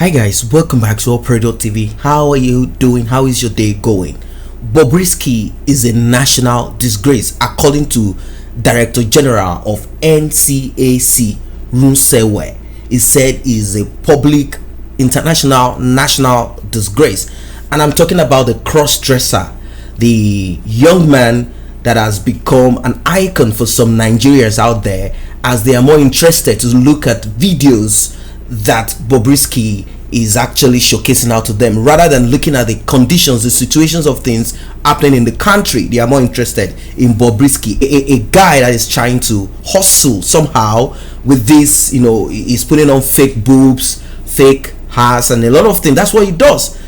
Hi guys, welcome back to PERIDOT TV. How are you doing? How is your day going? Bobrisky is a national disgrace according to Director General of NCAC Runsewe. He said he is a public, international, national disgrace. And I'm talking about the cross-dresser, the young man that has become an icon for some Nigerians out there, as they are more interested to look at videos that Bobrisky is actually showcasing out to them, rather than looking at the conditions, the situations of things happening in the country. They are more interested in Bobrisky, a guy that is trying to hustle somehow with this. He's putting on fake boobs, fake ass, and a lot of things. That's what he does.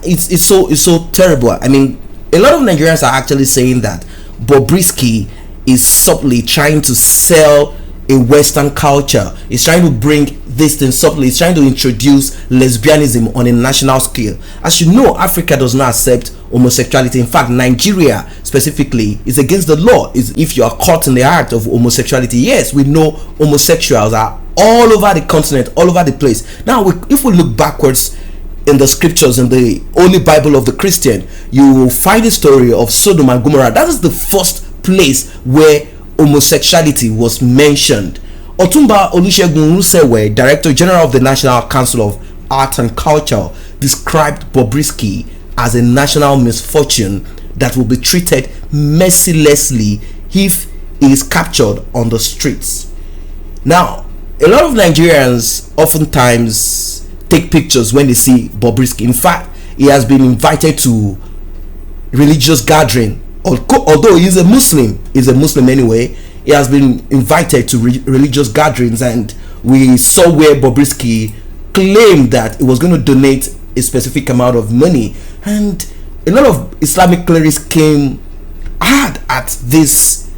It's so terrible. I mean, a lot of Nigerians are actually saying that Bobrisky is subtly trying to sell a Western culture. He's trying to bring this thing subtly. He's trying to introduce lesbianism on a national scale. As you know, Africa does not accept homosexuality. In fact, Nigeria specifically is against the law. If you are caught in the act of homosexuality, yes, we know homosexuals are all over the continent, all over the place. Now, if we look backwards in the scriptures, in the Holy Bible of the Christian, you will find the story of Sodom and Gomorrah. That is the first place where homosexuality was mentioned. Otumba Olusegun Runsewe, Director General of the National Council of Art and Culture, described Bobrisky as a national misfortune that will be treated mercilessly if he is captured on the streets. Now, a lot of Nigerians oftentimes take pictures when they see Bobrisky. In fact, he has been invited to religious gathering. Although he's a Muslim anyway, he has been invited to religious gatherings, and we saw where Bobrisky claimed that he was going to donate a specific amount of money, and a lot of Islamic clerics came hard at this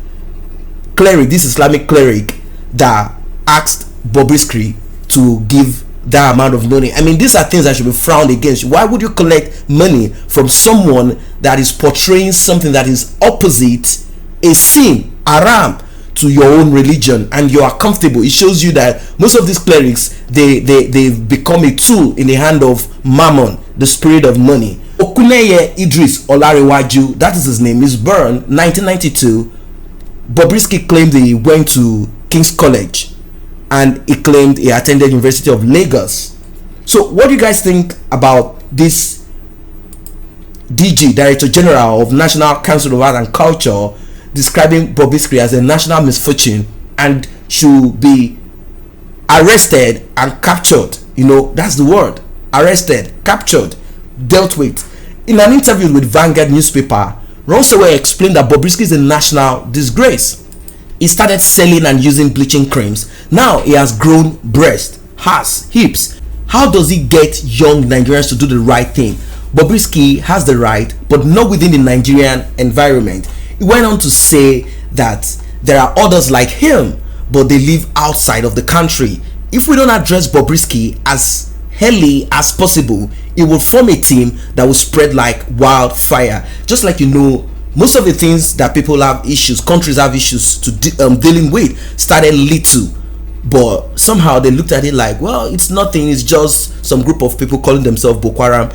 Islamic cleric that asked Bobrisky to give that amount of money. I mean, these are things that should be frowned against. Why would you collect money from someone that is portraying something that is opposite, a sin, haram, to your own religion, and you are comfortable? It shows you that most of these clerics, they've become a tool in the hand of Mammon, the spirit of money. Okuneye Idris Olarewaju, that is his name, is born 1992. Bobrisky claimed he went to King's College, and he claimed he attended University of Lagos. So what do you guys think about this DG, Director General of National Council of Art and Culture, describing Bobrisky as a national misfortune and should be arrested and captured? That's the word. Arrested, captured, dealt with. In an interview with Vanguard newspaper, Runsewe explained that Bobrisky is a national disgrace. He started selling and using bleaching creams. Now he has grown breasts, ass, hips. How does he get young Nigerians to do the right thing? Bobrisky has the right, but not within the Nigerian environment. He went on to say that there are others like him, but they live outside of the country. If we don't address Bobrisky as early as possible, it will form a team that will spread like wildfire. Just like most of the things that people have issues, countries have issues to dealing with, started little, but somehow they looked at it like, well, it's nothing. It's just some group of people calling themselves Boko Haram.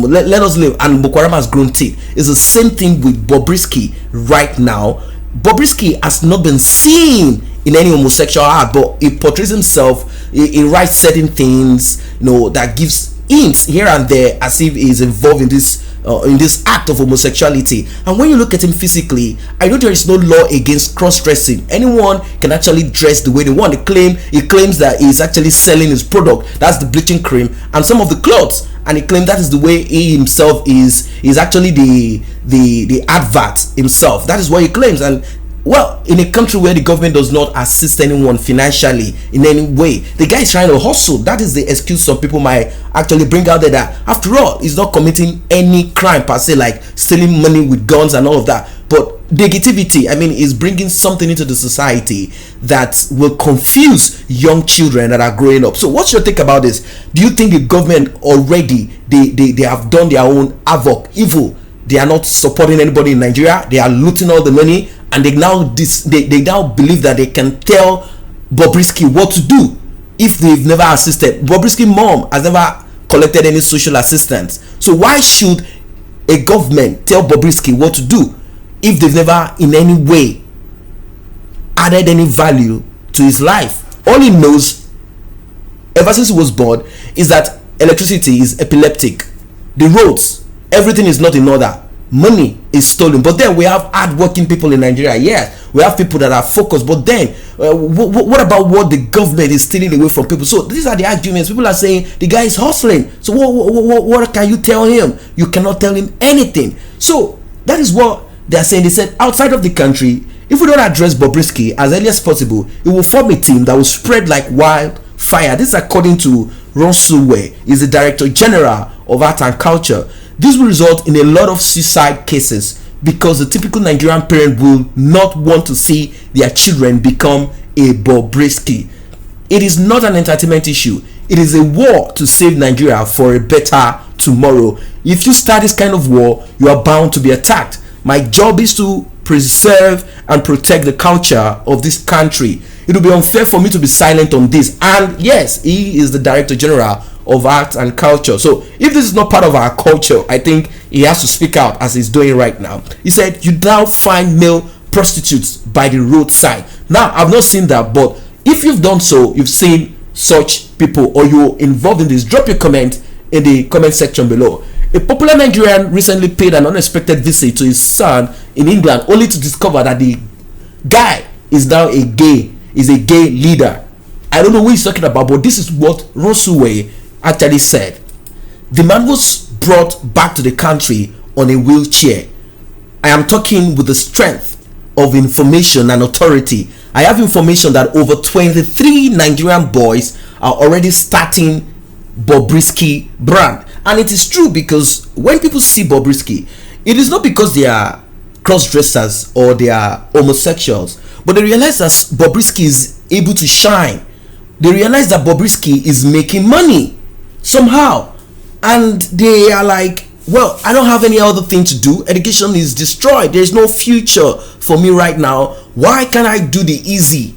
Let us live. And Boko Haram has grown teeth. It's the same thing with Bobrisky right now. Bobrisky has not been seen in any homosexual act, but he portrays himself. He writes certain things, that gives hints here and there as if he is involved in this act of homosexuality. And when you look at him physically, I know there is no law against cross-dressing. Anyone can actually dress the way they want. He claims that he's actually selling his product, that's the bleaching cream and some of the clothes, and he claims that is the way he himself is actually the advert himself. That is what he claims. And well, in a country where the government does not assist anyone financially in any way, the guy is trying to hustle. That is the excuse some people might actually bring out there, that after all, he's not committing any crime per se, like stealing money with guns and all of that. But negativity, I mean, is bringing something into the society that will confuse young children that are growing up. So what's your take about this? Do you think the government already, they have done their own havoc, evil? They are not supporting anybody in Nigeria. They are looting all the money, and they now believe that they can tell Bobrisky what to do if they've never assisted. Bobrisky's mom has never collected any social assistance. So why should a government tell Bobrisky what to do if they've never in any way added any value to his life? All he knows ever since he was born is that electricity is epileptic, the roads, everything is not in order, money is stolen. But then we have hard-working people in Nigeria. Yes, we have people that are focused, but then what about what the government is stealing away from people? So these are the arguments. People are saying the guy is hustling, so what can you tell him? You cannot tell him anything. So that is what they are saying. They said outside of the country, if we don't address Bobrisky as early as possible, it will form a team that will spread like wildfire. This is according to Ron Suwe, is the Director General of Art and Culture. This will result in a lot of suicide cases because the typical Nigerian parent will not want to see their children become a Bobrisky. It is not an entertainment issue. It is a war to save Nigeria for a better tomorrow. If you start this kind of war, you are bound to be attacked. My job is to preserve and protect the culture of this country. It will be unfair for me to be silent on this. And yes, he is the Director General of Art and Culture. So if this is not part of our culture, I think he has to speak out as he's doing right now. He said, you now find male prostitutes by the roadside. Now, I've not seen that, but if you've done so, you've seen such people, or you're involved in this, drop your comment in the comment section below. A popular Nigerian recently paid an unexpected visit to his son in England, only to discover that the guy is now a gay leader. I don't know who he's talking about, but this is what Rosuwe actually said. The man was brought back to the country on a wheelchair. I am talking with the strength of information and authority. I have information that over 23 Nigerian boys are already starting Bobrisky brand. And it is true, because when people see Bobrisky, it is not because they are cross-dressers or they are homosexuals, but they realize that Bobrisky is able to shine. They realize that Bobrisky is making money somehow, and they are like, well, I don't have any other thing to do. Education is destroyed. There's no future for me right now. Why can't I do the easy?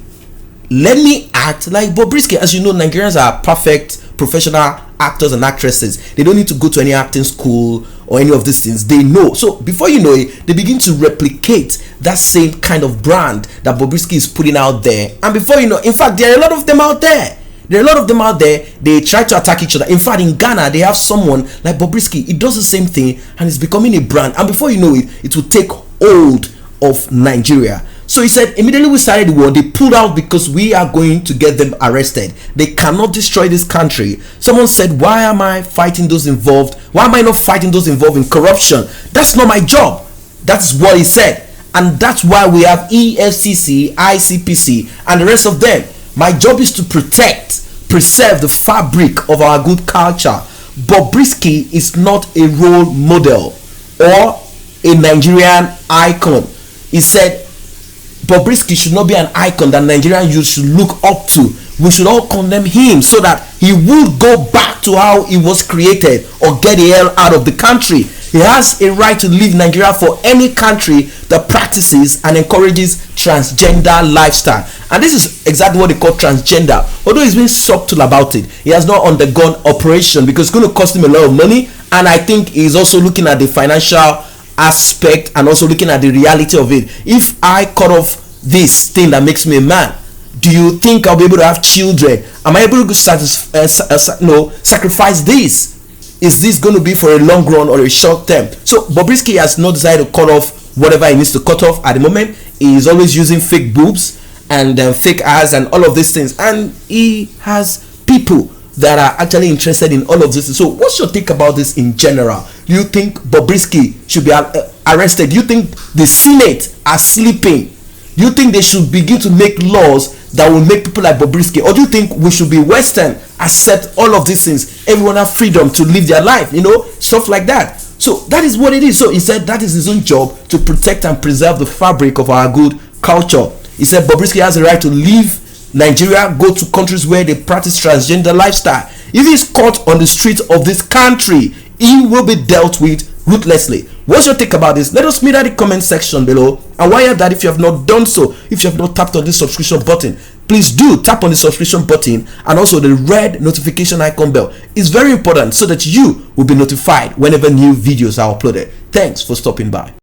Let me act like Bobrisky. As you know, Nigerians are perfect professional actors and actresses. They don't need to go to any acting school or any of these things. They know. So before you know it, they begin to replicate that same kind of brand that Bobrisky is putting out there. And before you know, in fact, there are a lot of them out there. They try to attack each other. In fact, in Ghana, they have someone like Bobrisky. He does the same thing and it's becoming a brand. And before you know it, it will take hold of Nigeria. So he said, immediately we started the war, they pulled out because we are going to get them arrested. They cannot destroy this country. Someone said, why am I fighting those involved? Why am I not fighting those involved in corruption? That's not my job. That's what he said. And that's why we have EFCC, ICPC, and the rest of them. My job is to preserve the fabric of our good culture. Bobrisky is not a role model or a Nigerian icon. He said, Bobrisky should not be an icon that Nigerian youth should look up to. We should all condemn him so that he would go back to how he was created or get the hell out of the country. He has a right to leave Nigeria for any country that practices and encourages transgender lifestyle. And this is exactly what they call transgender. Although he's been subtle about it, he has not undergone operation because it's going to cost him a lot of money. And I think he's also looking at the financial aspect and also looking at the reality of it. If I cut off this thing that makes me a man, do you think I'll be able to have children? Am I able to sacrifice this? Is this going to be for a long run or a short term? So Bobrisky has not decided to cut off whatever he needs to cut off at the moment. He is always using fake boobs and fake eyes and all of these things, and he has people that are actually interested in all of this. So what's your take about this in general? Do you think Bobrisky should be arrested? Do you think the Senate are sleeping? Do you think they should begin to make laws that will make people like Bobrisky? Or do you think we should be Western, accept all of these things, everyone have freedom to live their life, stuff like that? So that is what it is. So he said that is his own job, to protect and preserve the fabric of our good culture. He said Bobrisky has a right to leave Nigeria, go to countries where they practice transgender lifestyle. If he's caught on the streets of this country, he will be dealt with ruthlessly. What's your take about this? Let us meet at the comment section below. And while you're at that, if you have not done so, if you have not tapped on this subscription button, please do tap on the subscription button and also the red notification icon bell. It's very important so that you will be notified whenever new videos are uploaded. Thanks for stopping by.